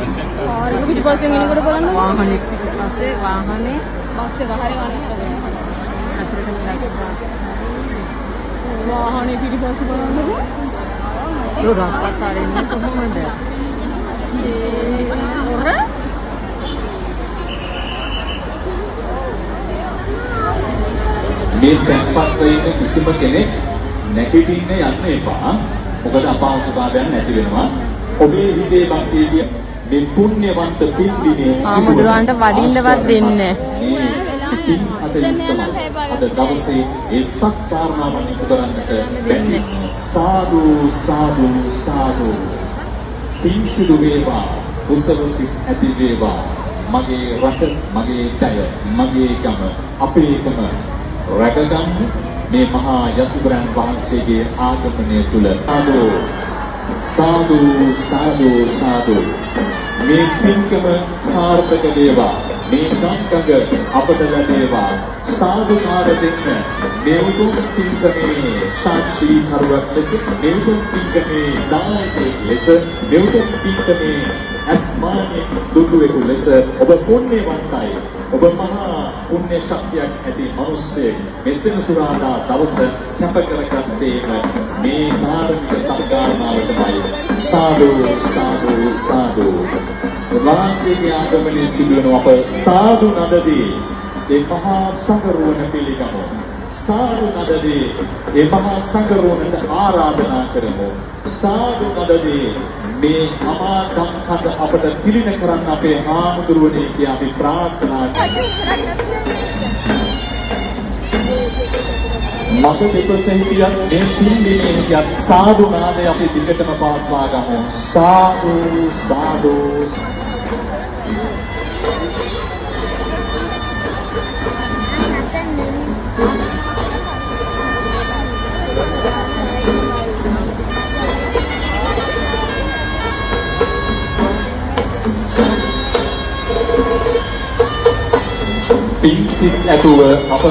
ඒක පිටිපස්සෙන් එනකොට බලන්න වාහනේ පිටිපස්සේ වාහනේ පස්සේ වහරේ වහරේ අතරට ගියා. වාහනේ පිටිපස්සේ බලන්නකො. යෝරප්පත් ආරෙන්නේ කොහොමද? ඔර මේ පැප්පක් වෙන කිසිම කෙනෙක් නැගිටින්න යන්න එපා. මොකද අපහසුතාවයන් නැති වෙනවා. ඔබේ හිතේ භක්තිය මේ පුණ්‍යවන්ත පින්බිනේ ආමුදුරන්ට වඩින්නවත් දෙන්නේ අද දවසේ ඒ සත්කාරණාවන් ඉටු කරන්නට බැන්නේ. සාදු සාදු සාදු. පින් සිදු වේවා, කුසල සිත් ඇති වේවා. මගේ රට, මගේ දය, මගේ ගම, අපේකම රැකගන්න මේ මහා යතුග්‍රහන් වහන්සේගේ ආගමනය තුල සාදු සාදු සාදු සාදු. මේ පින්කම සාර්ථක වේවා. මේ ගම්කඟ අපට ලැබේවා. සාදුකාර දෙන්න මේ උතුම් පින්කමේ සාක්ෂී කරුවක් ලෙස, මේ උතුම් පින්කමේ දායකයෙක් ලෙස, මේ උතුම් පින්කමේ අස්මානයේ දුටුවෙකු ලෙස ඔබ පුණ්‍යවන්තයි. ඔබ මහා පුණ්‍ය ශක්තියක් ඇති මිනිස්සෙක්. මෙසෙන සුරාදා දවස කැප කරගත්තේම මේ ධාර්මික සත්කාරණාවටමයි. සාදු සාදු සාදු. වාසයේ ආගමනයේ සිදුවන අප සාදු නදදී ඒ මහා සංඝරුවන පිළිගමු. සාදු නදදී ඒ මහා සංඝරුවනට ආරාධනා කරමු. සාදු නදදී මේ අමා ධම්කඳ අපට පිළින කරන්න අපේ ආමුදුරුවනේ කියා අපි ප්‍රාර්ථනා මත දෙපසෙන් කියත් මේ පිළිමේ කියත් සාදු නාමය අපි දිගටම පවත්වා ගමු. සාදු සාදු. පින්සිත් ඇතුව අප